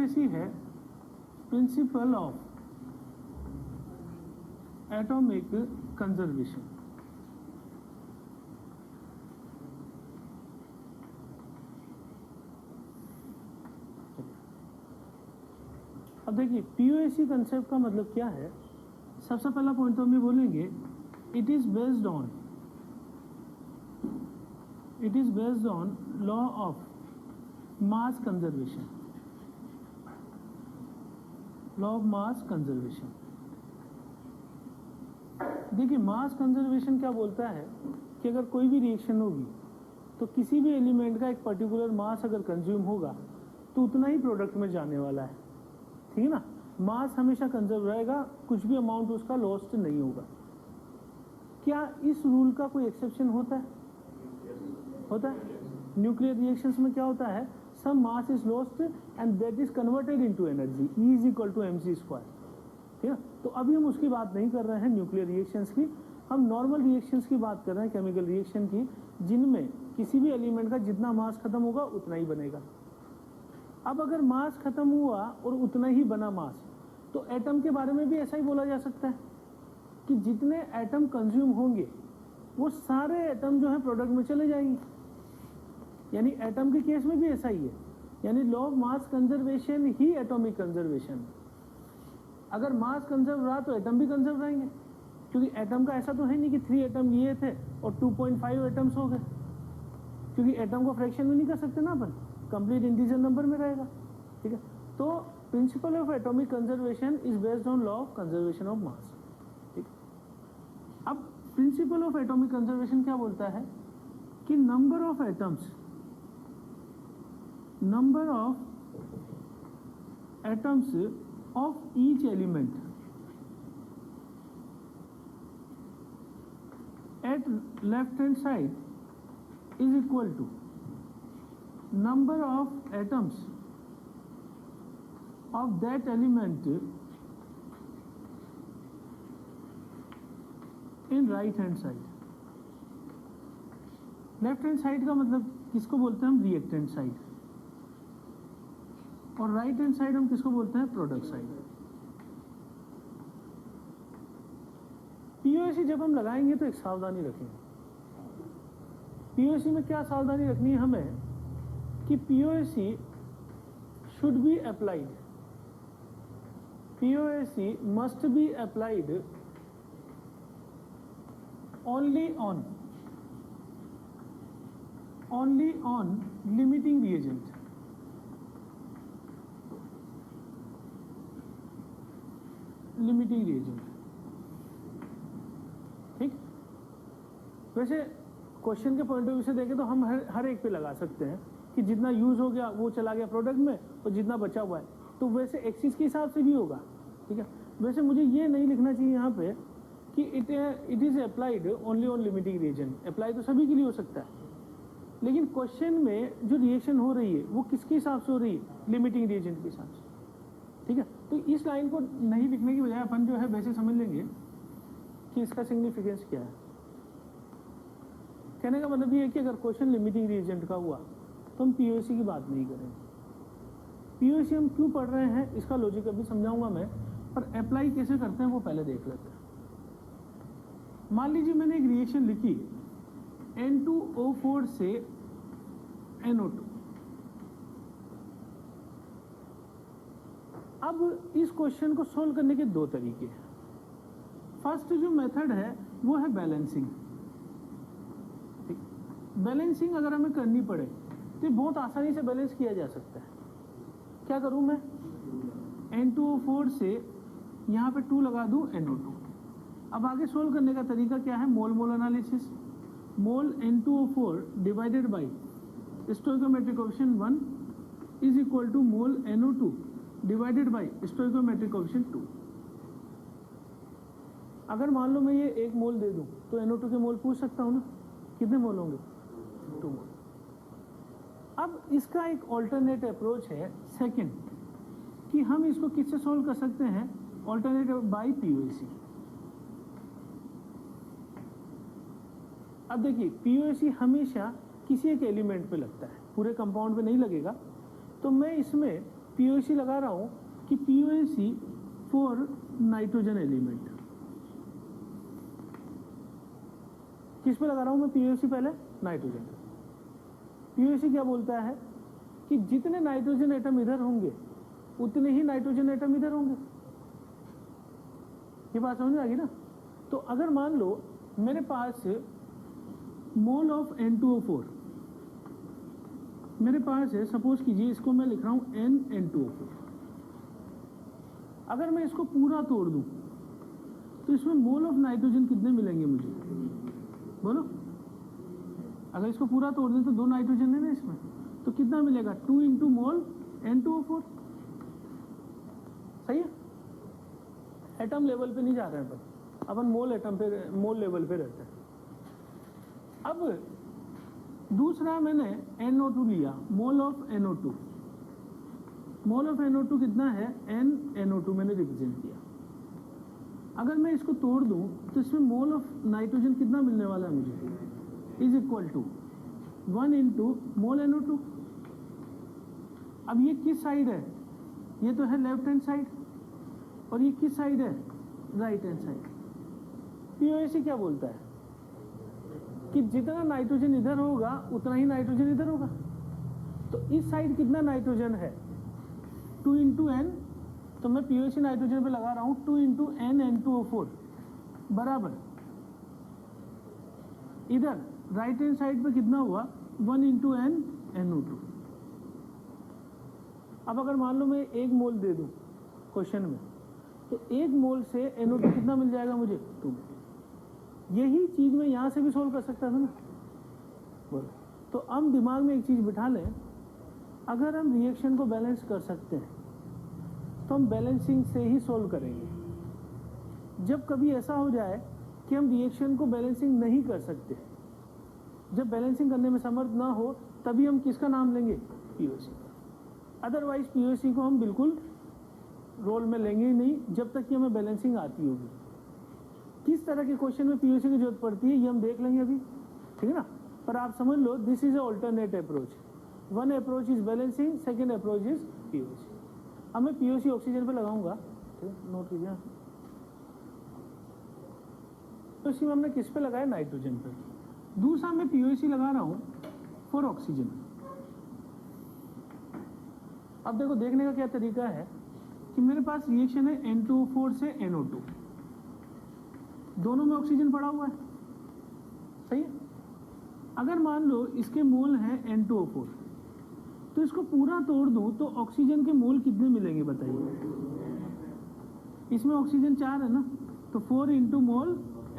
POAC है principle of atomic conservation. अब देखिए POAC कंसेप्ट का मतलब क्या है। सबसे पहला पॉइंट तो हम ये बोलेंगे, it is based on law of mass conservation. Law of mass conservation. देखिए मास कंजर्वेशन क्या बोलता है कि अगर कोई भी रिएक्शन होगी तो किसी भी एलिमेंट का एक पर्टिकुलर मास अगर कंज्यूम होगा तो उतना ही प्रोडक्ट में जाने वाला है, ठीक है ना। मास हमेशा कंजर्व रहेगा, कुछ भी अमाउंट उसका लॉस्ट नहीं होगा। क्या इस रूल का कोई एक्सेप्शन होता है? होता है। न्यूक्लियर रिएक्शंस में क्या होता है, some mass is lost and that is converted into energy, E is equal to mc square, ठीक है। तो अभी हम उसकी बात नहीं कर रहे हैं न्यूक्लियर रिएक्शंस की, हम नॉर्मल रिएक्शंस की बात कर रहे हैं, केमिकल रिएक्शन की, जिनमें किसी भी एलिमेंट का जितना मास खत्म होगा उतना ही बनेगा। अब अगर मास खत्म हुआ और उतना ही बना मास, तो एटम के बारे में भी ऐसा ही बोला जा सकता है कि जितने एटम कंज्यूम होंगे वो सारे एटम जो है प्रोडक्ट में चले जाएंगे। यानी एटम के केस में भी ऐसा ही है, यानी law of mass conservation he atomic conservation. अगर मास कंजर्व रहा तो एटम भी कंजर्व रहेंगे, क्योंकि एटम का ऐसा तो है नहीं कि 3 एटम लिए थे और 2.5 एटम्स हो गए, क्योंकि एटम को फ्रैक्शन में नहीं कर सकते ना अपन, कंप्लीट इंटीजर नंबर में रहेगा, ठीक है। तो principle of atomic conservation is based on law of conservation of mass, ठीक। अब प्रिंसिपल ऑफ एटॉमिक कंजर्वेशन क्या बोलता है कि number of atoms of each element at left hand side is equal to number of atoms of that element in right hand side। Left hand side का मतलब किसको बोलते हैं हम, रिएक्टेंट साइड, और राइट हैंड साइड हम किसको बोलते हैं, प्रोडक्ट साइड। POAC जब हम लगाएंगे तो एक सावधानी रखेंगे। POAC में क्या सावधानी रखनी है हमें कि POAC should be applied, POAC must be applied only on limiting reagent। ठीक। वैसे क्वेश्चन के पॉइंट ऑफ व्यू से देखें तो हम हर एक पे लगा सकते हैं कि जितना यूज हो गया वो चला गया प्रोडक्ट में और जितना बचा हुआ है, तो वैसे एक्सिस के हिसाब से भी होगा, ठीक है। वैसे मुझे ये नहीं लिखना चाहिए यहाँ पे कि it is applied only on limiting reagent. Apply तो सभी के लिए हो सकता है, लेकिन क्वेश्चन में जो रिएक्शन हो रही है वो किसके हिसाब से हो रही है, लिमिटिंग रिएजेंट के हिसाब से, ठीक है। तो इस लाइन को नहीं लिखने की बजाय अपन जो है वैसे समझ लेंगे कि इसका सिग्निफिकेंस क्या है। कहने का मतलब ये है कि अगर क्वेश्चन लिमिटिंग रिएजेंट का हुआ तो हम POAC की बात नहीं करेंगे। POAC हम क्यों पढ़ रहे हैं इसका लॉजिक अभी समझाऊंगा मैं, पर अप्लाई कैसे करते हैं वो पहले देख लेते हैं। मान लीजिए मैंने एक रिएक्शन लिखी N2O4 से NO2। अब इस क्वेश्चन को सोल्व करने के 2 तरीके हैं। फर्स्ट जो मेथड है वो है बैलेंसिंग। बैलेंसिंग अगर हमें करनी पड़े तो बहुत आसानी से बैलेंस किया जा सकता है। क्या करूं मैं, N2O4 से यहाँ पे 2 लगा दूं NO2। अब आगे सोल्व करने का तरीका क्या है, mole mole analysis. Mole N2O4 divided by stoichiometric coefficient 1 is equal to mole NO2 divided by stoichiometric coefficient 2। अगर मान लो मैं ये 1 मोल दे दूं तो NO2 के मोल पूछ सकता हूं ना, कितने मोल होंगे, 2 मोल। अब इसका एक ऑल्टरनेट अप्रोच है सेकंड, कि हम इसको किससे सोल्व कर सकते हैं, ऑल्टरनेट बाय POAC। अब देखिए POAC हमेशा किसी एक एलिमेंट पे लगता है, पूरे कंपाउंड पे नहीं लगेगा। तो मैं इसमें पीओसी लगा रहा हूं कि पीओसी फॉर नाइट्रोजन एलिमेंट। किस पे लगा रहा हूं मैं पीओसी? पहले नाइट्रोजन। पीओसी क्या बोलता है कि जितने नाइट्रोजन एटम इधर होंगे उतने ही नाइट्रोजन एटम इधर होंगे। ये बात समझ में आ गई ना? तो अगर मान लो मेरे पास मोल ऑफ N2O4 मेरे पास है, सपोज कीजिए इसको मैं लिख रहा हूं NN2O4। अगर मैं इसको पूरा तोड़ दूं तो इसमें मोल ऑफ नाइट्रोजन कितने मिलेंगे मुझे? बोलो। अगर इसको पूरा तोड़ दें तो 2 नाइट्रोजन है ना इसमें, तो कितना मिलेगा? 2 इंटू मोल N2O4। सही है? एटम लेवल पे नहीं जा रहे हैं अपन मोल एटम पे, मोल लेवल पे रहते हैं। अब दूसरा मैंने NO2 लिया, mole of NO2। Mole of NO2 कितना है? NNO2 मैंने रिप्रेजेंट किया। अगर मैं इसको तोड़ दूं तो इसमें मोल ऑफ नाइट्रोजन कितना मिलने वाला है मुझे? Is equal to 1 into mole NO2। अब ये किस साइड है? ये तो है लेफ्ट हैंड साइड, और ये किस साइड है? Right hand side. पीओसी क्या बोलता है कि जितना नाइट्रोजन इधर होगा उतना ही नाइट्रोजन इधर होगा। तो इस साइड कितना नाइट्रोजन है? 2 इंटू एन। तो मैं पीओसी नाइट्रोजन पे लगा रहा हूं 2 इंटू NN2O4 बराबर इधर राइट हैंड साइड पे कितना हुआ? 1 इंटू NNO2। अब अगर मान लो मैं 1 मोल दे दूं क्वेश्चन में, तो 1 मोल से NO2 कितना मिल जाएगा मुझे? 2। यही चीज मैं यहां से भी सोल्व कर सकता था ना। बोलो। तो हम दिमाग में एक चीज बिठा लें, अगर हम रिएक्शन को बैलेंस कर सकते हैं तो हम बैलेंसिंग से ही सोल्व करेंगे। जब कभी ऐसा हो जाए कि हम रिएक्शन को बैलेंसिंग नहीं कर सकते, जब बैलेंसिंग करने में समर्थ ना हो, तभी हम किसका नाम लेंगे? पीओसी का। अदरवाइज पीओसी को हम बिल्कुल रोल में लेंगे ही नहीं जब तक कि हमें बैलेंसिंग आती होगी। किस तरह के क्वेश्चन में पीओसी की जरूरत पड़ती है ये हम देख लेंगे अभी, ठीक है ना? पर आप समझ लो, this is alternate approach. One approach is balancing, second approach is POC. अब मैं पीओसी ऑक्सीजन पे लगाऊंगा, ठीक है? नोट कीजिए। पीओसी में हमने किस पे लगाया? नाइट्रोजन पे। दूसरा मैं पीओसी लगा रहा हूं फॉर ऑक्सीजन। अब देखो, देखने का क्या तरीका है कि मेरे पास रिएक्शन है N2O4 से NO2, दोनों में ऑक्सीजन पड़ा हुआ है। सही है? अगर मान लो इसके मोल हैं N2O4, तो इसको पूरा तोड़ दूं तो ऑक्सीजन के मोल कितने मिलेंगे बताइए? इसमें ऑक्सीजन 4 है ना, तो 4 इंटू मोल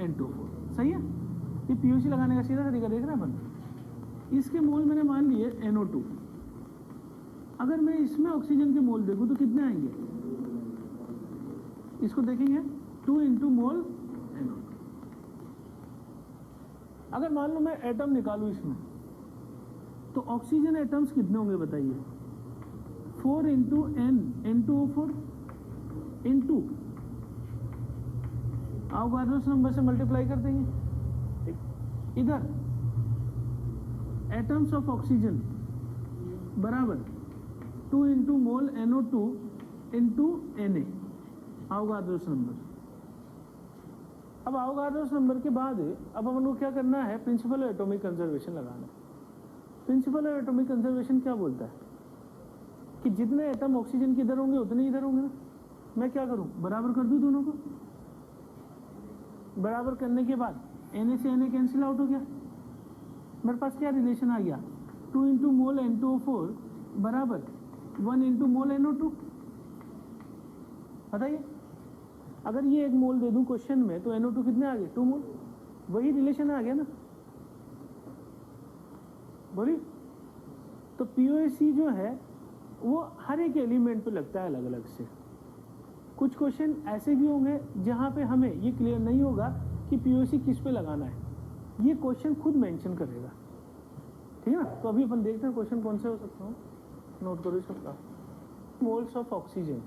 N2O4। सही है? ये पीओसी लगाने का सीधा तरीका देख रहे हैं अपन। इसके मोल मैंने मान लिए NO2। अगर मैं इसमें ऑक्सीजन के मोल देखूं तो कितने आएंगे? इसको देखेंगे 2 इंटू मोल NO2। अगर मान लो मैं एटम निकालूं इसमें, तो ऑक्सीजन एटम्स कितने होंगे बताइए? 4 into N2O4 into Avogadro's number से मल्टीप्लाई कर देंगे। इधर एटम्स ऑफ ऑक्सीजन बराबर 2 into mole NO2 into Na, Avogadro's number. अब आवोगाड्रोस नंबर के बाद अब अपन को क्या करना है? प्रिंसिपल ऑफ एटॉमिक कंजर्वेशन लगाना। प्रिंसिपल ऑफ एटॉमिक कंजर्वेशन क्या बोलता है कि जितने एटम ऑक्सीजन के इधर होंगे उतने इधर होंगे ना। मैं क्या करूं? बराबर कर दूं दोनों को। बराबर करने के बाद Na से Na कैंसिल आउट हो गया। मेरे पास क्या रिलेशन आ गया? 2 इंटू मोल N2O4 बराबर 1 इंटू मोल NO2। बताइए, अगर ये 1 मोल दे दूं क्वेश्चन में तो NO2 कितने आ गए? 2 मोल। वही रिलेशन आ गया ना। बोलिए। तो पीओसी जो है वो हर एक एलिमेंट पे लगता है अलग अलग से। कुछ क्वेश्चन ऐसे भी होंगे जहां पे हमें ये क्लियर नहीं होगा कि पीओसी किस पे लगाना है, ये क्वेश्चन खुद मेंशन करेगा, ठीक है ना? तो अभी अपन देखते हैं क्वेश्चन कौन से हो सकता हूँ। नोट करो इसका। Moles of oxygen,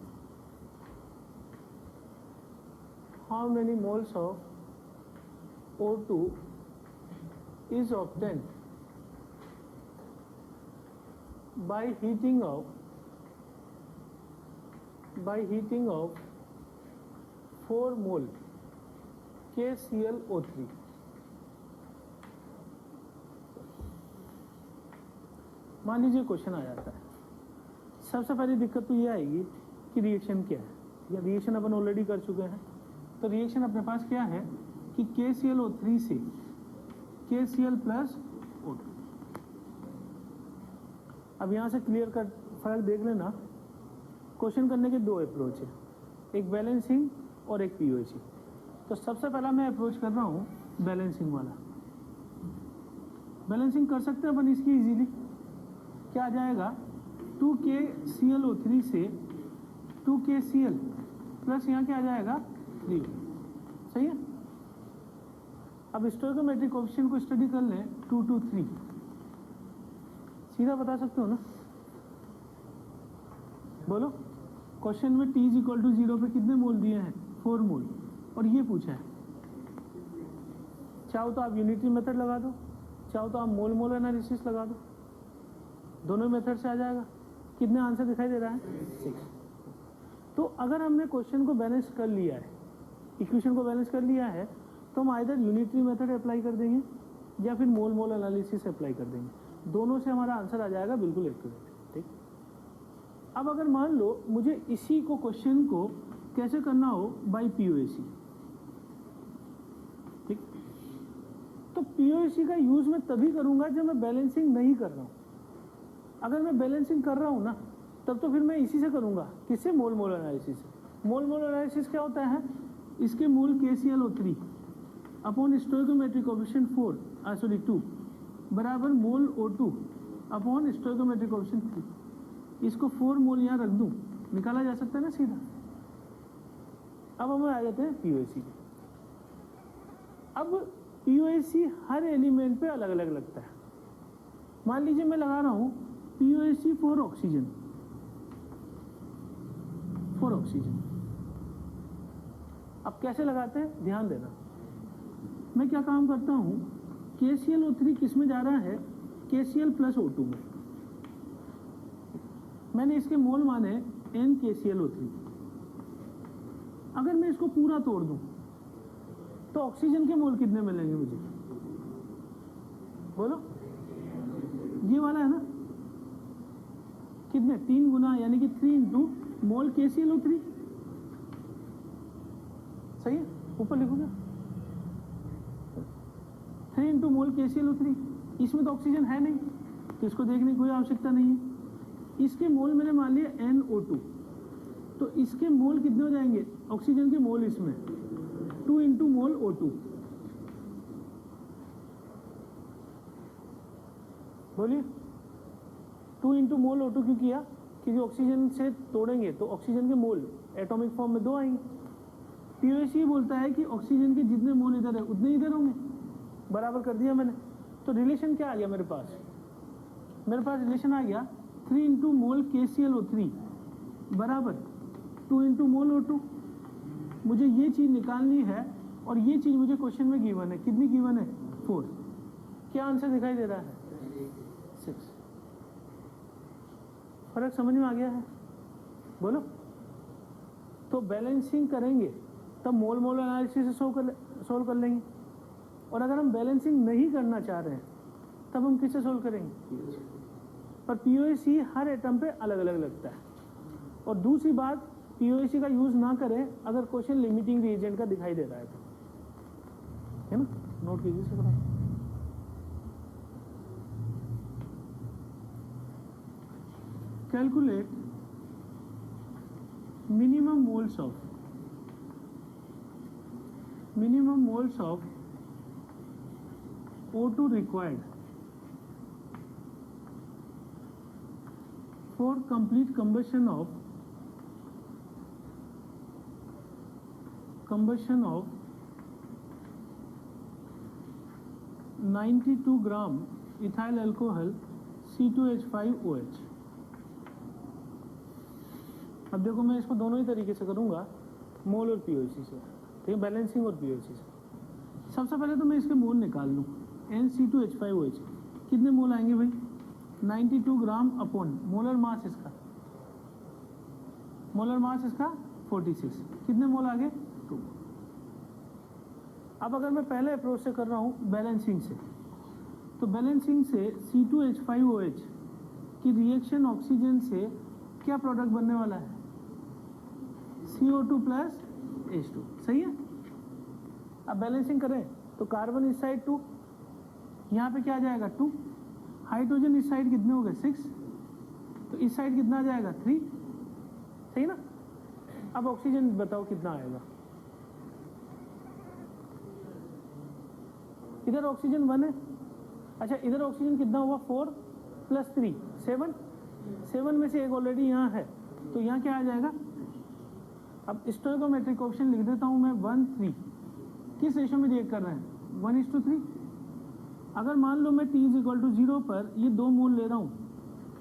how many moles of O2 is obtained by heating of by heating of 4 mole KClO3. मान लीजिए क्वेश्चन आ जाता है, सबसे पहली दिक्कत तो ये आएगी कि रिएक्शन क्या है, या रिएक्शन अपन ऑलरेडी कर चुके हैं। तो रिएक्शन अपने पास क्या है कि KClO3 से KCl+O2। अब यहाँ से क्लियर कट फर्क देख लेना। क्वेश्चन करने के 2 अप्रोच है, एक बैलेंसिंग और एक POC। तो सबसे पहला मैं अप्रोच कर रहा हूँ बैलेंसिंग वाला। बैलेंसिंग कर सकते हैं अपन इसकी इजीली। क्या आ जाएगा, 2KClO3 से 2KCl प्लस यहाँ क्या आ जाएगा 3। सही है। अब स्टोइकोमेट्रिक कोएफिशिएंट को स्टडी कर लें, 2 to 3 सीधा बता सकते हो ना। बोलो, क्वेश्चन में T = 0 पे कितने मोल दिए हैं, 4 मोल, और ये पूछा है। चाहो तो आप यूनिटरी मेथड लगा दो, चाहो तो आप मोल मोल एनालिसिस लगा दो, दोनों मेथड से आ जाएगा। कितने आंसर दिखाई दे रहा है, 6। तो अगर हमने क्वेश्चन को बैलेंस कर लिया है, इक्वेशन को बैलेंस कर लिया है, तो हम आइदर यूनिटरी मेथड अप्लाई कर देंगे या फिर मोल मोल एनालिसिस अप्लाई कर देंगे। दोनों से हमारा आंसर आ जाएगा बिल्कुल एक्यूरेट। ठीक। अब अगर मान लो मुझे इसी को क्वेश्चन को कैसे करना हो, बाय POC। ठीक। तो POC का यूज मैं तभी करूंगा जब मैं बैलेंसिंग नहीं कर रहा हूं। अगर मैं बैलेंसिंग कर रहा हूं ना, तब तो फिर मैं इसी से करूंगा। किससे, मोल मोल एनालिसिस। मोल मोल एनालिसिस क्या होता है, इसके मोल KClO3 अपॉन स्टोइकोमेट्रिक कोएफिशिएंट 2 बराबर मोल O2 अपॉन स्टोइकोमेट्रिक कोएफिशिएंट 3। इसको 4 मोल यहाँ रख दूं, निकाला जा सकता है ना सीधा। अब हम आ जाते हैं POC पे। अब POC हर एलिमेंट पे अलग अलग लगता है। मान लीजिए मैं लगा रहा हूँ POC फॉर ऑक्सीजन, अब कैसे लगाते हैं ध्यान देना। मैं क्या काम करता हूँ, KClO3 किस में जा रहा है, KCl+O2 में। मैंने इसके मोल माने NKClO3। अगर मैं इसको पूरा तोड़ दूं तो ऑक्सीजन के मोल कितने मिलेंगे मुझे, बोलो। ये वाला है ना, कितने, 3 गुना, यानी कि 3 इंटू मोल KClO3। सही है, ऊपर लिखोगे 3 इंटू मोल KClO3। इसमें तो ऑक्सीजन है नहीं, तो इसको देखने की कोई आवश्यकता नहीं है। इसके मोल मैंने मान लिया NO2, तो इसके मोल कितने हो जाएंगे, ऑक्सीजन के मोल इसमें 2 इंटू मोल O2। बोलिए, 2 इंटू मोल O2 क्यों किया, क्योंकि ऑक्सीजन से तोड़ेंगे तो ऑक्सीजन के मोल एटॉमिक फॉर्म में 2 आएंगे। POC बोलता है कि ऑक्सीजन के जितने मोल इधर है उतने इधर होंगे, बराबर कर दिया मैंने। तो रिलेशन क्या आ गया मेरे पास, रिलेशन आ गया 3 इंटू मोल KClO3 बराबर 2 इंटू मोल O2। मुझे ये चीज़ निकालनी है और ये चीज़ मुझे क्वेश्चन में गिवन है। कितनी गिवन है, 4। क्या आंसर दिखाई दे रहा है, 6। फर्क समझ में आ गया है, बोलो। तो बैलेंसिंग करेंगे तब मोल मोल एनालिसिस से सोल्व कर लेंगे, और अगर हम बैलेंसिंग नहीं करना चाह रहे हैं तब हम किससे सोल्व करेंगे। पर POC हर एटम पे अलग अलग लगता है। और दूसरी बात, POC का यूज ना करें अगर क्वेश्चन लिमिटिंग रिएजेंट का दिखाई दे रहा है तो, है ना, नोट कीजिए इसे थोड़ा। Calculate minimum moles of O2 required for complete combustion of 92 gram ethyl alcohol C2H5OH। अब देखो, मैं इसको दोनों ही तरीके से करूंगा, मोल और POC से, ठीक है, बैलेंसिंग और POC से। सबसे पहले तो मैं इसके मोल निकाल लूँ, NC2H5OH कितने मोल आएंगे भाई, 92 ग्राम अपॉन मोलर मास इसका, मोलर मास इसका 46, कितने मोल आ गए 2। अब अगर मैं पहले अप्रोच से कर रहा हूँ बैलेंसिंग से, तो बैलेंसिंग से C2H5OH की रिएक्शन ऑक्सीजन से क्या प्रोडक्ट बनने वाला है, CO2 प्लस H2, सही है। अब बैलेंसिंग करें तो कार्बन इस साइड 2, यहाँ पे क्या आ जाएगा 2, हाइड्रोजन इस साइड कितने हो गए 6, तो इस साइड कितना आ जाएगा 3, सही ना। अब ऑक्सीजन बताओ कितना आएगा, इधर ऑक्सीजन 1 है, अच्छा इधर ऑक्सीजन कितना हुआ 4 + 3 7, 7 में से एक ऑलरेडी यहाँ है, तो यहाँ क्या आ जाएगा। अब स्टोइकोमेट्रिक ऑप्शन लिख देता हूँ मैं 1 3, किस रेशो में रिएक्ट कर रहे हैं 1:3। अगर मान लो मैं T = 0 पर ये 2 मोल ले रहा हूँ,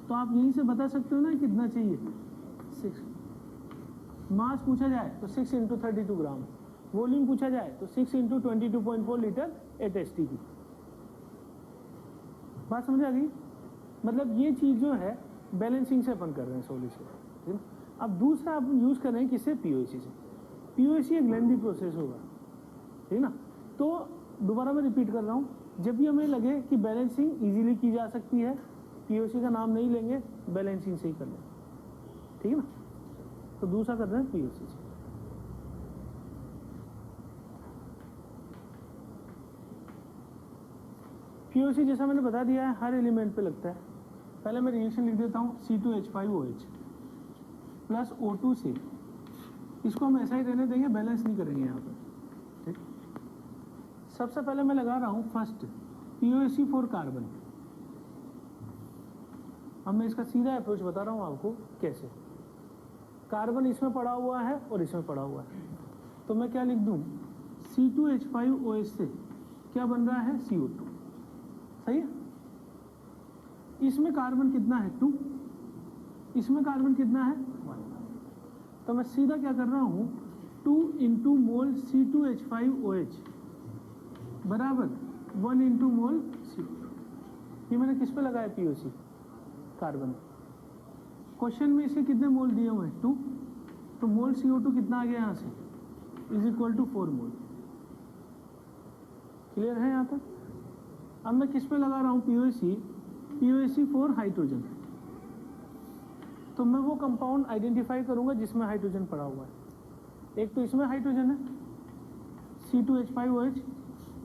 तो आप यहीं से बता सकते हो ना कितना चाहिए 6। मास पूछा जाए तो 6 × 32 ग्राम, वॉल्यूम पूछा जाए तो 6 × 22.4 लीटर एट STP। बात समझ आ गई। मतलब ये चीज़ जो है बैलेंसिंग से अपन कर रहे हैं सॉल्यूशन। अब दूसरा अपन यूज़ कर रहे हैं किससे, POC से। POC एक लेंथी प्रोसेस होगा, ठीक ना। तो दोबारा मैं रिपीट कर रहा हूँ, जब भी हमें लगे कि बैलेंसिंग इजीली की जा सकती है, POC का नाम नहीं लेंगे, बैलेंसिंग से ही कर लेंगे, ठीक है ना। तो दूसरा कर रहे हैं POC से। POC जैसा मैंने बता दिया है हर एलिमेंट पे लगता है। पहले मैं रिएक्शन लिख देता हूँ C2H5OH प्लस O2 से, इसको हम ऐसा ही रहने देंगे, बैलेंस नहीं करेंगे यहाँ पर, ठीक। सबसे पहले मैं लगा रहा हूँ फर्स्ट POC फॉर कार्बन। अब मैं इसका सीधा अप्रोच बता रहा हूँ आपको कैसे। कार्बन इसमें पड़ा हुआ है और इसमें पड़ा हुआ है, तो मैं क्या लिख दूँ C2H5OH से क्या बन रहा है CO2, सही है। इसमें कार्बन कितना है 2, इसमें कार्बन कितना है 1, तो मैं सीधा क्या कर रहा हूँ 2 × मोल C2H5OH बराबर 1 × मोल CO2। ये मैंने किस पे लगाया POC, कार्बन। क्वेश्चन में इसके कितने मोल दिए हुए हैं 2, तो मोल CO2 कितना आ गया यहाँ से = 4 मोल। क्लियर है यहाँ तक। अब मैं किस पे लगा रहा हूँ POC फॉर हाइड्रोजन, तो मैं वो कंपाउंड आइडेंटिफाई करूंगा जिसमें हाइड्रोजन पड़ा हुआ है। एक तो इसमें हाइड्रोजन है C2H5OH,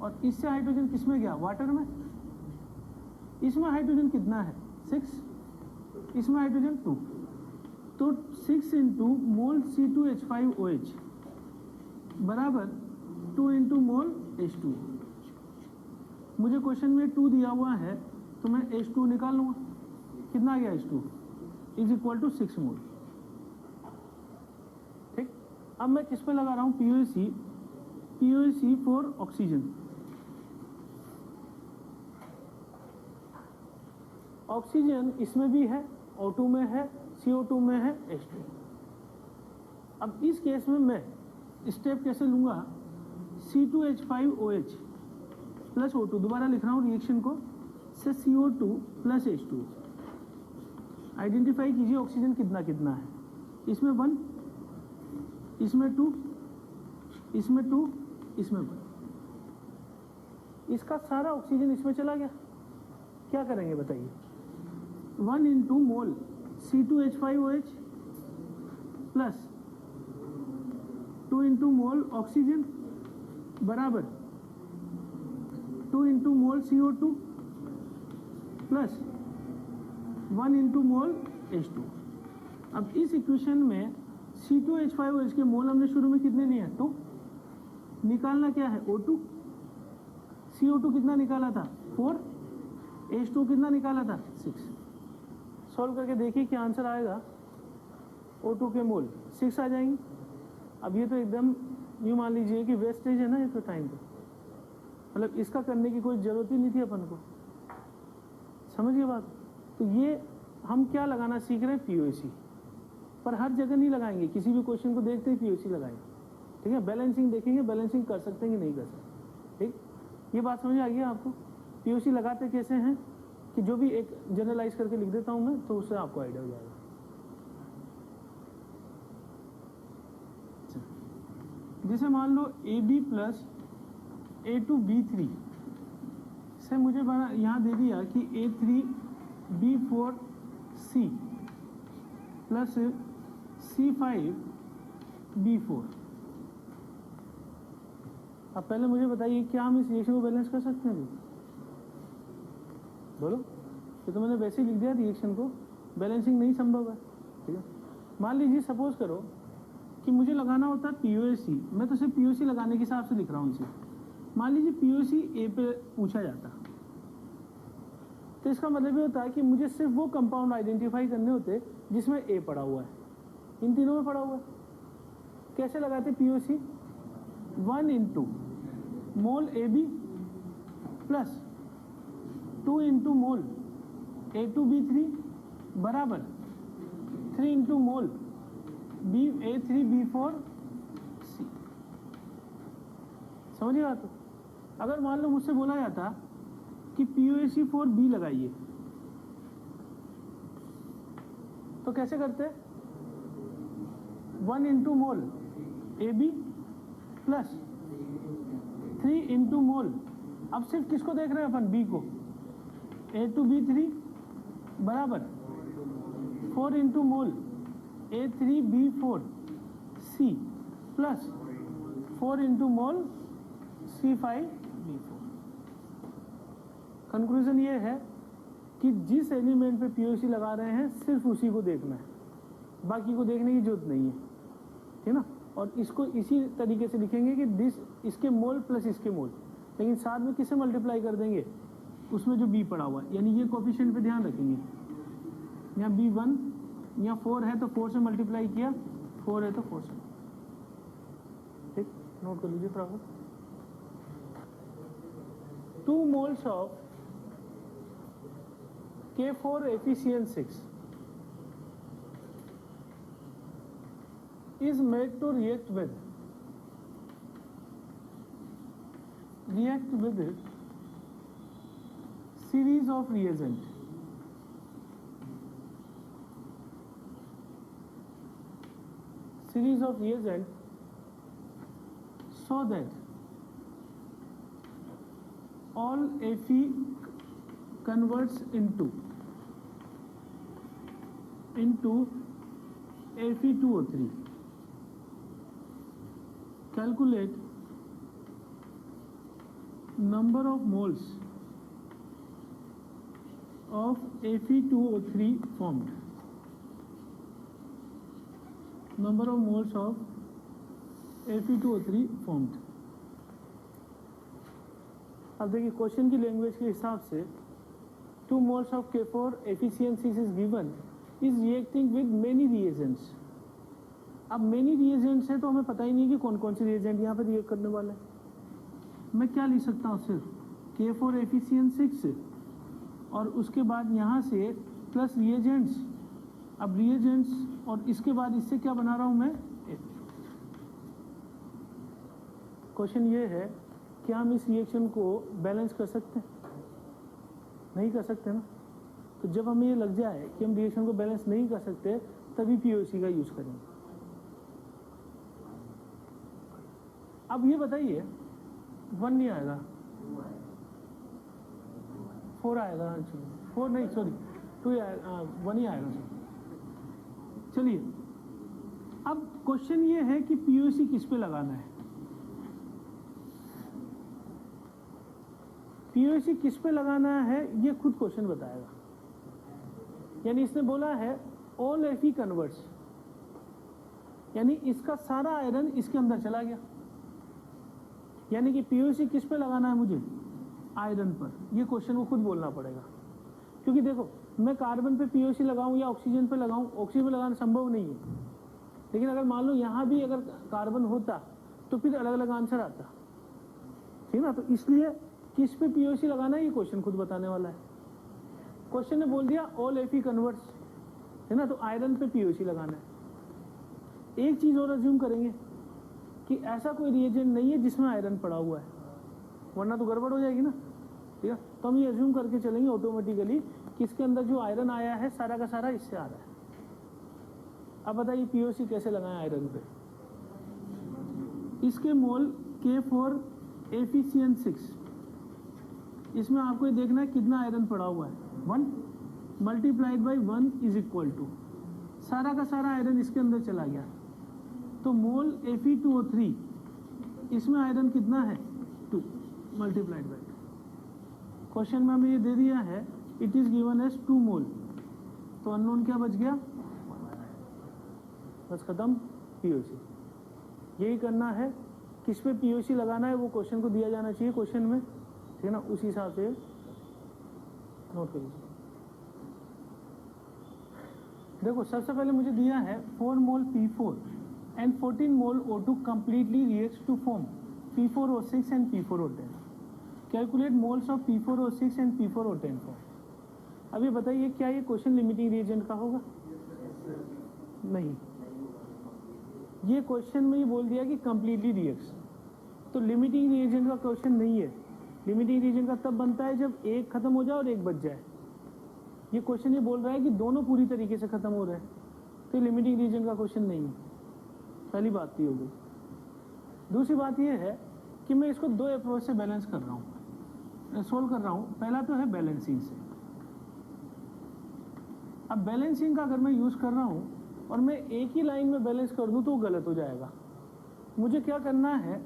और इससे हाइड्रोजन किस में गया, वाटर में। इसमें हाइड्रोजन कितना है 6, इसमें हाइड्रोजन 2, तो 6 × मोल C2H5OH बराबर 2 × मोल H2। मुझे क्वेश्चन में 2 दिया हुआ है, तो मैं H2 निकाल लूँगा, कितना आ गया H2 = 6 मोल, ठीक। अब मैं किस पे लगा रहा हूँ POC फॉर ऑक्सीजन। ऑक्सीजन इसमें भी है, O2 में है, CO2 में है, H2। अब इस केस में मैं स्टेप कैसे लूँगा, C2H5OH प्लस O2, दोबारा लिख रहा हूँ रिएक्शन को, से CO2 प्लस H2। आइडेंटिफाई कीजिए ऑक्सीजन कितना कितना है, इसमें 1, इसमें 2, इसमें 2, इसमें 1। इसका सारा ऑक्सीजन इसमें चला गया, क्या करेंगे बताइए। 1 × मोल C2H5OH प्लस 2 × मोल ऑक्सीजन बराबर 2 × मोल CO2 प्लस 1 × मोल H2। अब इस इक्वेशन में C2H5OH के मोल हमने शुरू में कितने लिए हैं 2, निकालना क्या है O2, CO2 कितना निकाला था 4, H2 कितना निकाला था 6। सॉल्व करके देखिए क्या आंसर आएगा। O2 के मोल 6 आ जाएंगे। अब ये तो एकदम यूँ मान लीजिए कि वेस्टेज है ना ये तो टाइम पे, मतलब इसका करने की कोई ज़रूरत ही नहीं थी अपन को, समझिए बात। तो ये हम क्या लगाना सीख रहे हैं POC, पर हर जगह नहीं लगाएंगे, किसी भी क्वेश्चन को देखते ही POC लगाएंगे, ठीक है। बैलेंसिंग देखेंगे, बैलेंसिंग कर सकते हैं कि नहीं कर सकते, ठीक। ये बात समझ आ गई आपको। POC लगाते कैसे हैं कि जो भी एक जनरलाइज करके लिख देता हूँ मैं, तो उससे आपको आइडिया हो जाएगा। जैसे मान लो AB प्लस A2B3 से मुझे बना यहाँ दे दिया कि A3B4C प्लस C5B4। अब पहले मुझे बताइए क्या हम इस रिएक्शन को बैलेंस कर सकते हैं? बोलो। तो मैंने वैसे ही लिख दिया रिएक्शन को, बैलेंसिंग नहीं संभव है। ठीक है, मान लीजिए सपोज करो कि मुझे लगाना होता है POC, मैं तो सिर्फ POC लगाने के हिसाब से लिख रहा हूँ इसे। मान लीजिए POC A पे पूछा जाता, तो इसका मतलब ये होता है कि मुझे सिर्फ वो कंपाउंड आइडेंटिफाई करने होते जिसमें A पड़ा हुआ है, इन तीनों में पड़ा हुआ है। कैसे लगाते POC? 1 इंटू मोल AB प्लस 2 इंटू मोल A2B3 बराबर 3 इंटू मोल A3B4C। समझिए बात? अगर मान लो मुझसे बोला जाता कि POC4B लगाइए, तो कैसे करते? 1 इंटू मोल AB प्लस 3 इंटू मोल, अब सिर्फ किसको देख रहे हैं अपन? B को। A2B3 बराबर 4 इंटू मोल A3B4C प्लस 4 इंटू मोल C5B4। कंक्लूजन ये है कि जिस एलिमेंट पे POC लगा रहे हैं सिर्फ उसी को देखना है, बाकी को देखने की जरूरत नहीं है। ठीक ना? और इसको इसी तरीके से लिखेंगे कि दिस इसके मोल प्लस इसके मोल, लेकिन साथ में किसे मल्टीप्लाई कर देंगे? उसमें जो B पड़ा हुआ है, यानी ये कोफिशिएंट पे ध्यान रखेंगे। यहाँ B1, यहाँ 4 है तो 4 से मल्टीप्लाई किया, 4 है तो 4 से। ठीक, नोट कर लीजिए problem. 2 moles of K4FeCN6 is made to react with series of reagent so that all Fe converts into Fe2O3. Calculate number of moles of Fe2O3 formed. Number of moles of Fe2O3 formed. अब देखिए question की language के हिसाब से 2 moles of K4FeCN6 is given is reacting with many reagents. अब many reagents है तो हमें पता ही नहीं कि कौन कौन से reagent यहाँ पे रिएक्ट करने वाले हैं। मैं क्या लिख सकता हूँ? सिर्फ K4FeCN6 और उसके बाद यहाँ से प्लस reagents। अब reagents और इसके बाद इससे क्या बना रहा हूँ मैं? क्वेश्चन ये है क्या हम इस रिएक्शन को बैलेंस कर सकते हैं? नहीं कर सकते ना। तो जब हमें ये लग जाए कि हम रिएक्शन को बैलेंस नहीं कर सकते तभी POC का यूज करेंगे। अब ये बताइए 1 नहीं आएगा, 4 आएगा। 4 नहीं, सॉरी 2 आएगा, 1 ही आएगा। चलिए अब क्वेश्चन ये है कि POC किस पे लगाना है? POC किस पे लगाना है ये खुद क्वेश्चन बताएगा। यानी इसने बोला है ऑल Fe कन्वर्ट्स, यानी इसका सारा आयरन इसके अंदर चला गया। यानी कि POC किस पे लगाना है मुझे? आयरन पर। ये क्वेश्चन को खुद बोलना पड़ेगा, क्योंकि देखो मैं कार्बन पे POC लगाऊं या ऑक्सीजन पे लगाऊं, ऑक्सीजन पे लगाना संभव नहीं है। लेकिन अगर मान लो यहाँ भी अगर कार्बन होता तो फिर अलग अलग आंसर आता, ठीक ना। तो इसलिए किस पे POC लगाना है ये क्वेश्चन खुद बताने वाला है। क्वेश्चन ने बोल दिया ऑल Fe कन्वर्ट्स, है ना, तो आयरन पे POC लगाना है। एक चीज और अज्यूम करेंगे कि ऐसा कोई रिएजेंट नहीं है जिसमें आयरन पड़ा हुआ है, वरना तो गड़बड़ हो जाएगी ना। ठीक है, तो हम ये अज्यूम करके चलेंगे ऑटोमेटिकली कि इसके अंदर जो आयरन आया है सारा का सारा इससे आ रहा है। अब बताइए POC कैसे लगाएं आयरन पे? इसके मोल K4 AfCN6, इसमें आपको ये देखना है कितना आयरन पड़ा हुआ है, 1 multiplied by 1 is equal to सारा का सारा आयरन इसके अंदर चला गया, तो मोल Fe2O3 इसमें आयरन कितना है 2 मल्टीप्लाइड बाई 2। क्वेश्चन में हमें ये दे दिया है इट इज गिवन एज 2 मोल, तो अननोन क्या बच गया, बस खत्म, POC। यही करना है, किस पे POC लगाना है वो क्वेश्चन को दिया जाना चाहिए क्वेश्चन में, ठीक है ना, उसी हिसाब से नोट कर लीजिए। देखो सबसे पहले मुझे दिया है 4 मोल P4 and 14 mole O2 completely reacts to form P4O6 and P4O10. Calculate moles of P4O6 and P4O10 form. अब ये बताइए क्या ये क्वेश्चन लिमिटिंग रिएजेंट का होगा? नहीं, ये क्वेश्चन में ये बोल दिया कि कंप्लीटली रिएक्ट्स, तो लिमिटिंग रिएजेंट का क्वेश्चन नहीं है। लिमिटिंग रिएजेंट का तब बनता है जब एक खत्म हो जाए और एक बच जाए। ये क्वेश्चन ये बोल रहा है कि दोनों पूरी तरीके से खत्म हो रहे हैं, तो लिमिटिंग रिएजेंट का क्वेश्चन नहीं है। पहली बात ये हो गई। दूसरी बात ये है कि मैं इसको 2 अप्रोच से बैलेंस कर रहा हूँ, सोल्व कर रहा हूँ। पहला तो है बैलेंसिंग से। अब बैलेंसिंग का अगर मैं यूज़ कर रहा हूँ और मैं एक ही लाइन में बैलेंस कर दूँ तो गलत हो जाएगा। मुझे क्या करना है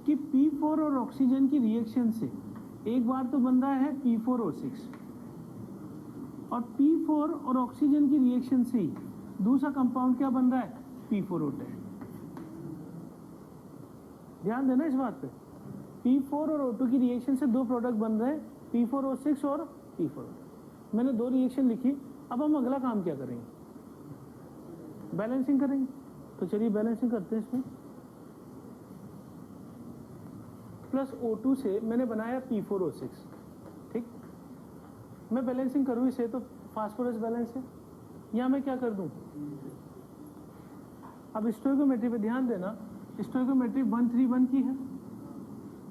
कि P4 और ऑक्सीजन की रिएक्शन से एक बार तो बन रहा है P4O6 और P4 और ऑक्सीजन की रिएक्शन से ही दूसरा कंपाउंड क्या बन रहा है P4O10। ध्यान देना इस बात पे, P4 और O2 की रिएक्शन से 2 प्रोडक्ट बन रहे हैं P4O6 और P4O10। मैंने 2 रिएक्शन लिखी। अब हम अगला काम क्या करेंगे, बैलेंसिंग करेंगे। तो चलिए बैलेंसिंग करते हैं। इसमें प्लस O2 से मैंने बनाया P4O6, ठीक। मैं बैलेंसिंग करूँ इसे तो फास्फोरस बैलेंस है, या मैं क्या कर दूँ, अब स्टोइकोमेट्री पे ध्यान देना। स्टोइकोमेट्री 131 की है।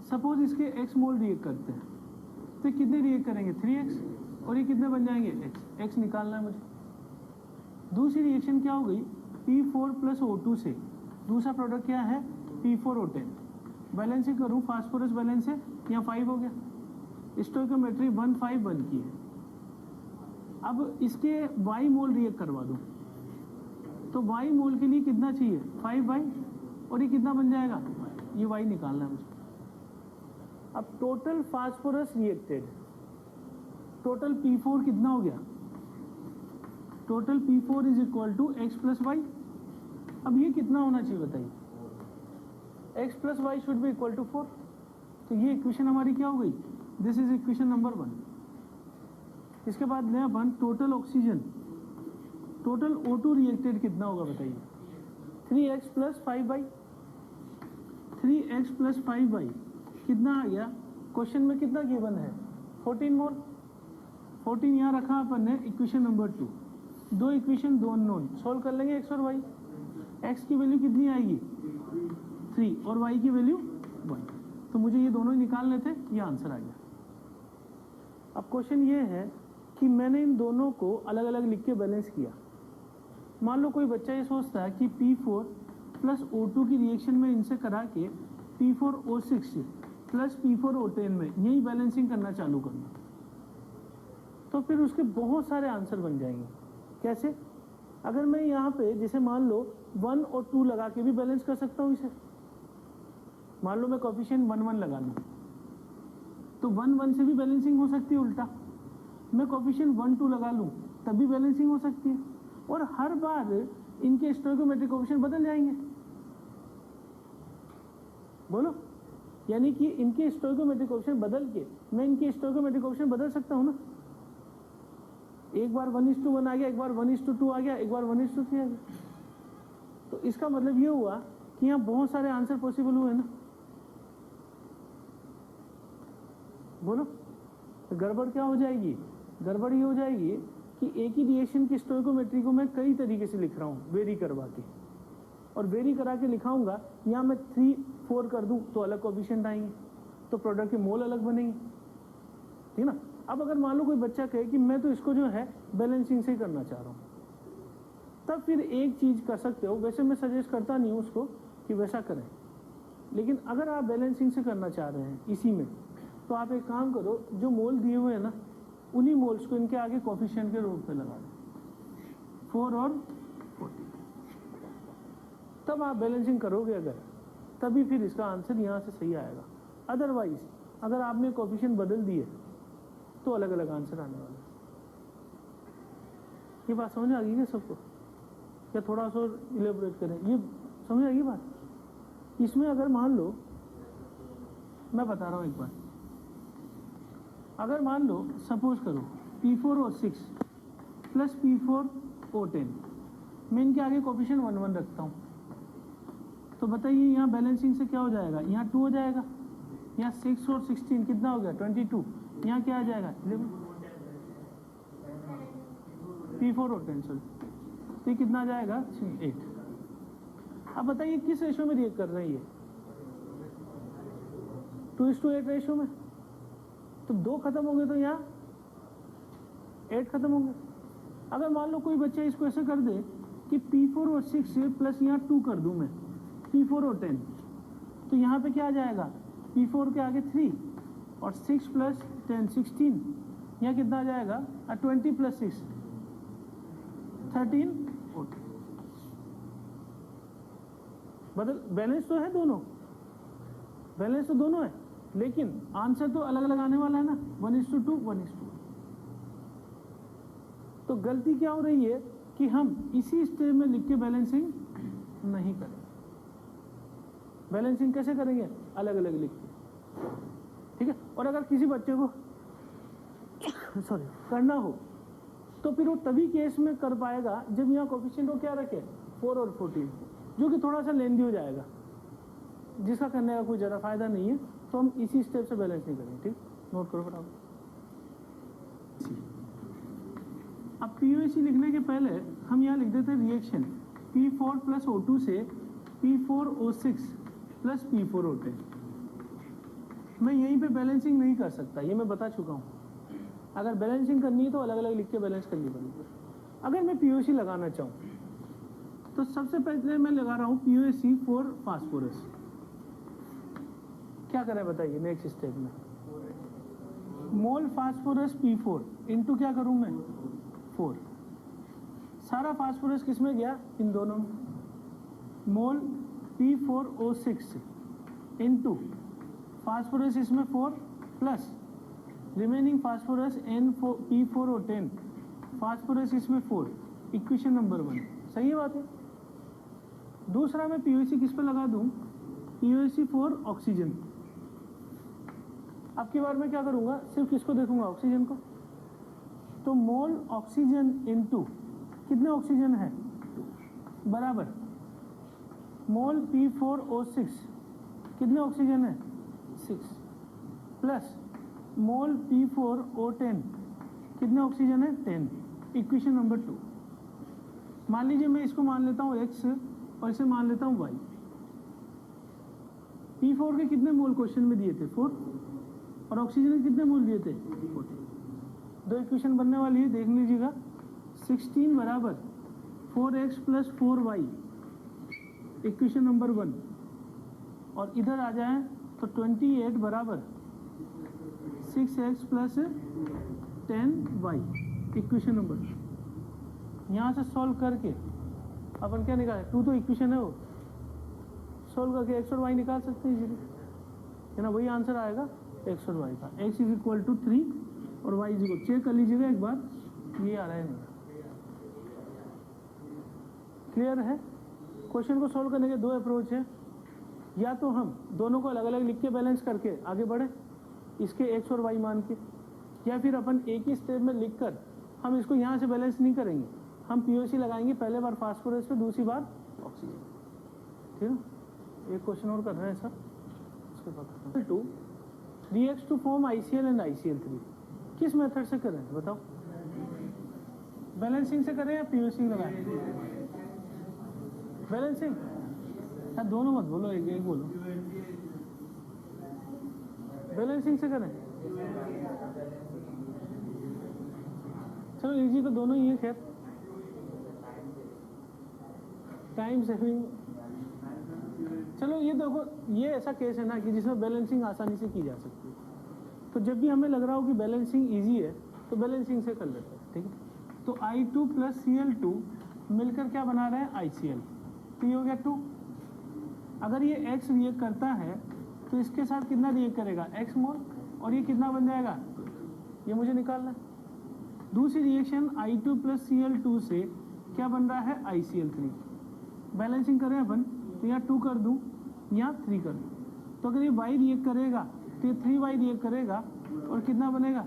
सपोज इसके x मोल रिएक्ट करते हैं तो कितने रिएक्ट करेंगे 3x, और ये कितने बन जाएंगे x निकालना है मुझे। दूसरी रिएक्शन क्या हो गई, P4 प्लस O2 से दूसरा प्रोडक्ट क्या है P4O10। बैलेंसिंग करूँ फास्फोरस बैलेंस है, यहाँ 5 हो गया। स्टोइकोमेट्री 151 की है। अब इसके y मोल रिएक्ट करवा दूँ तो y मोल के लिए कितना चाहिए 5y, और ये कितना बन जाएगा, ये y निकालना है मुझे। अब total phosphorus reacted, total P4 कितना हो गया, total P4 is equal to x plus y. अब ये कितना होना चाहिए बताइए, x plus y should be equal to 4। तो ये इक्वेशन हमारी क्या हो गई, दिस इज इक्वेशन नंबर 1। इसके बाद नया 1 total oxygen, total O2 reacted कितना होगा बताइए, 3x plus 5y, 3x plus 5y कितना आ गया, क्वेश्चन में कितना गिवन है 14 मोल। 14 यहाँ रखा अपन ने, equation number 2। 2 equation 2 unknown, solve कर लेंगे x और y। x की वैल्यू कितनी आएगी 3 और y की वैल्यू 1, तो मुझे ये दोनों ही निकालने थे, ये आंसर आ गया। अब क्वेश्चन ये है कि मैंने इन दोनों को अलग अलग लिख के बैलेंस किया। मान लो कोई बच्चा ये सोचता है कि P4 प्लस O2 की रिएक्शन में इनसे करा के P4O6 प्लस P4O10 में यही बैलेंसिंग करना चालू करना, तो फिर उसके बहुत सारे आंसर बन जाएंगे। कैसे, अगर मैं यहाँ पे जैसे मान लो 1 और 2 लगा के भी बैलेंस कर सकता हूँ इसे। मान लो मैं कोफिशिएंट 1 1 लगा लूँ तो 1 1 से भी बैलेंसिंग हो सकती है। उल्टा मैं कोफिशिएंट 1 2 लगा लूँ तब भी बैलेंसिंग हो सकती है, और हर बार इनके स्टोइकोमेट्रिक कोफिशिएंट बदल जाएंगे। बोलो, यानी कि इनके स्टोइकोमेट्रिक कोफिशिएंट बदल के मैं इनके स्टोइकोमेट्रिक कोफिशिएंट बदल सकता हूँ ना। एक बार 1:1 आ गया, एक बार 1:2 आ गया, एक बार 1:3 आ गया। तो इसका मतलब ये हुआ कि यहाँ बहुत सारे आंसर पॉसिबल हुए ना। बोलो, तो गड़बड़ क्या हो जाएगी, गड़बड़ ये हो जाएगी कि एक ही रिएक्शन की स्टोइकोमेट्री को मैं कई तरीके से लिख रहा हूँ वेरी करवा के, और वेरी करा के लिखाऊंगा। यहाँ मैं 3 4 कर दूँ तो अलग कोफिशिएंट आएंगे, तो प्रोडक्ट के मोल अलग बनेंगे, ठीक ना। अब अगर मान लो कोई बच्चा कहे कि मैं तो इसको जो है बैलेंसिंग से ही करना चाह रहा हूँ, तब फिर एक चीज़ कर सकते हो। वैसे मैं सजेस्ट करता नहीं हूँ उसको कि वैसा करें, लेकिन अगर आप बैलेंसिंग से करना चाह रहे हैं इसी में, तो आप एक काम करो, जो मोल दिए हुए हैं ना, उन्हीं मोल्स को इनके आगे कोफिशिएंट के रूप में लगा दो, 4 और 40। तब आप बैलेंसिंग करोगे अगर, तभी फिर इसका आंसर यहाँ से सही आएगा। अदरवाइज अगर आपने कोफिशिएंट बदल दिए तो अलग अलग आंसर आने वाला है। ये बात समझ आ गई क्या सबको, या थोड़ा सा इलेबोरेट करें? ये समझ आ गई बात? इसमें अगर मान लो, मैं बता रहा हूँ एक बार, अगर मान लो सपोज करो P4O6 प्लस P4O10, मैं इनके आगे कोफिशिएंट 1 1 रखता हूँ, तो बताइए यहाँ बैलेंसिंग से क्या हो जाएगा? यहाँ 2 हो जाएगा, यहाँ 6 और 16 कितना हो गया? 22। यहाँ क्या आ जाएगा? 11। P4O10 सॉरी, तो ये कितना आ जाएगा? 8। अब बताइए किस रेशो में रिएक्ट कर रहे हैं ये? 2:8 रेशो में। तो 2 खत्म हो गए तो यहाँ 8 खत्म हो गए। अगर मान लो कोई बच्चा इसको ऐसे कर दे कि P4O6 से प्लस यहाँ 2 कर दूं मैं, P4O10, तो यहाँ पे क्या आ जाएगा? P4 के आगे 3 और 6 प्लस 10 16, यहाँ कितना आ जाएगा? 20 प्लस 6 13 14। बदल बैलेंस तो है दोनों, बैलेंस तो दोनों है, लेकिन आंसर तो अलग अलग आने वाला है ना, 1:2 1:1। तो गलती क्या हो रही है कि हम इसी स्टेप में लिख के बैलेंसिंग नहीं करेंगे। बैलेंसिंग कैसे करेंगे? अलग अलग लिख के, ठीक है। और अगर किसी बच्चे को सॉरी करना हो तो फिर वो तभी केस में कर पाएगा जब यहाँ कोफिशिएंट को क्या रखे? 4 और 14, जो कि थोड़ा सा लेंदी हो जाएगा, जिसका करने का कोई ज़्यादा फायदा नहीं है। तो हम इसी स्टेप से बैलेंसिंग करेंगे, ठीक? नोट करो फटाफट। अब POC लिखने के पहले हम यहाँ लिख देते हैं रिएक्शन P4 प्लस O2 से P4O6 प्लस P4O10। मैं यहीं पे बैलेंसिंग नहीं कर सकता, ये मैं बता चुका हूँ। अगर बैलेंसिंग करनी है तो अलग अलग लिख के बैलेंस करनी पड़ेगी। अगर मैं POC लगाना चाहूँ तो सबसे पहले मैं लगा रहा हूँ POC फॉर फास्फोरस। क्या करें बताइए नेक्स्ट स्टेप में? मोल फास्फोरस P4 इंटू क्या करूँ मैं? 4। सारा फास्फोरस किस में गया? इन दोनों में। मोल P4O6 इंटू फास्फोरस इसमें 4 plus remaining phosphorus P4O10, phosphorus इसमें 4, इक्वेशन नंबर 1। सही है बात है? दूसरा मैं POC किस पे लगा दूं? POC for oxygen. अब की बार मैं क्या करूंगा? सिर्फ किसको देखूंगा? ऑक्सीजन को। तो मोल ऑक्सीजन इंटू कितने ऑक्सीजन है? बराबर मोल P4O6 कितने ऑक्सीजन है? 6 प्लस मोल P4O10 कितने ऑक्सीजन है? 10, इक्वेशन नंबर 2। मान लीजिए मैं इसको मान लेता हूँ x और इसे मान लेता हूँ y। P4 के कितने मोल क्वेश्चन में दिए थे? 4, और ऑक्सीजन के कितने मोल दिए थे? 14। दो इक्वेशन बनने वाली है, देख लीजिएगा। 16 बराबर 4x plus 4y, equation number 1, और इधर आ जाए तो 28 बराबर 6x plus 10y, equation number. यहाँ से सॉल्व करके अपन क्या निकाले? 2 तो इक्वेशन है, वो सॉल्व करके x और y निकाल सकते हैं इजीली, है ना? वही आंसर आएगा x और y का। x इज इक्वल टू 3 और y इज इक्वल, चेक कर लीजिएगा एक बार, ये आ रहा है नहीं? क्लियर है? क्वेश्चन को सॉल्व करने के 2 अप्रोच है। या तो हम दोनों को अलग अलग लिख के बैलेंस करके आगे बढ़े इसके x और y मान के, या फिर अपन एक ही स्टेप में लिखकर हम इसको यहाँ से बैलेंस नहीं करेंगे, हम POC लगाएंगे पहले बार फास्फोरस पे, दूसरी बार ऑक्सीजन। ठीक है? एक क्वेश्चन और कर रहे हैं सर, उसके बाद 2 reacts to form ICl and ICl3। किस मेथड से करें बताओ? बैलेंसिंग से करें या POC लगाएं? बैलेंसिंग? हाँ, दोनों मत बोलो, एक एक बोलो। बैलेंसिंग से करें? चलो इजी तो दोनों ही है, खैर टाइम सेविंग चलो ये देखो, ये ऐसा केस है ना कि जिसमें बैलेंसिंग आसानी से की जा सकती है। तो जब भी हमें लग रहा हो कि बैलेंसिंग इजी है तो बैलेंसिंग से कर लेते हैं, ठीक है। तो I2 प्लस Cl2 मिलकर क्या बना रहे हैं, ICl। तो ये हो गया 2। अगर ये X रिएक्ट करता है तो इसके साथ कितना रिएक्ट करेगा, X मोल, और ये कितना बन जाएगा, ये मुझे निकालना है। दूसरी रिएक्शन I2 प्लस Cl2 से क्या बन रहा है, ICl3। बैलेंसिंग करें अपन तो यहाँ 2 कर दूँ, यहाँ 3 कर दूँ। तो अगर ये Y रिएक्ट करेगा तो ये 3Y रिएक्ट करेगा और कितना बनेगा,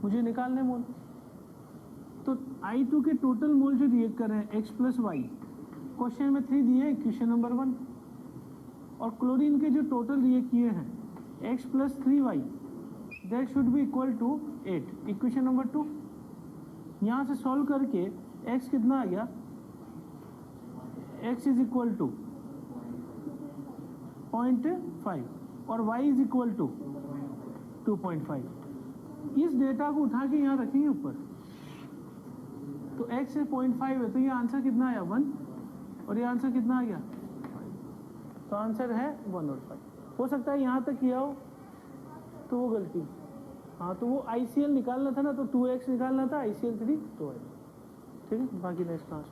मुझे निकालने मोल। तो I2 के टोटल मोल जो रिएक्ट कर रहे हैं X प्लस Y, क्वेश्चन में 3 दिए हैं, इक्वेशन नंबर 1। और क्लोरीन के जो टोटल रिएक्ट किए हैं X plus 3Y, that should be equal to 8, equation number 2। यहाँ से सॉल्व करके X कितना आ गया, X इज इक्वल टू 0.5 और Y इज इक्वल टू 2.5। इस डेटा को उठा के यहाँ रखेंगे ऊपर, तो X से 0.5 है, तो ये आंसर कितना आया, 1, और ये आंसर कितना आ गया, तो आंसर है 1 और 5। हो सकता है यहाँ तक किया हो तो वो गलती, हाँ, तो वो ICl निकालना था ना, तो 2X निकालना था, ICl3 तो है, ठीक है। बाकी नेक्स्ट क्लास